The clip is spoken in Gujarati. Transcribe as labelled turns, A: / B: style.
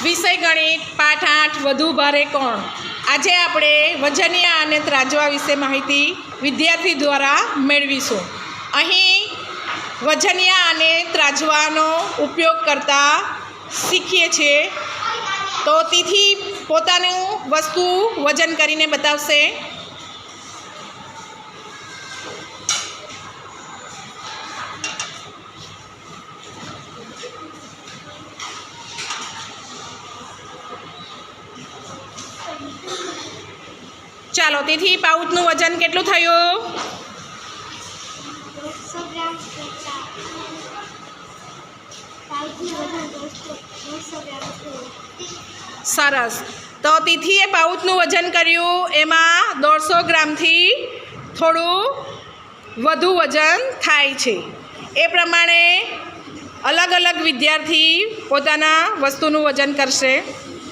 A: વિષય ગણિત પાઠ 8 વધુ ભારે કોણ। આજે આપણે વજનિયા અને ત્રાજવા વિશે માહિતી વિદ્યાર્થી દ્વારા મેળવીશું। અહીં વજનિયા અને ત્રાજવાનો ઉપયોગ કરતા શીખીએ છીએ। તો તિથિ પોતાનું વસ્તુ વજન કરીને બતાવશે। ચાલો તિથિ પાઉચનું વજન કેટલું થયું?
B: 200 ગ્રામ
A: સરસ। તો તિથિએ પાઉચનું વજન કર્યું, એમાં 150 ગ્રામથી થોડું વધુ વજન થાય છે। એ પ્રમાણે અલગ અલગ વિદ્યાર્થી પોતાના વસ્તુનું વજન કરશે।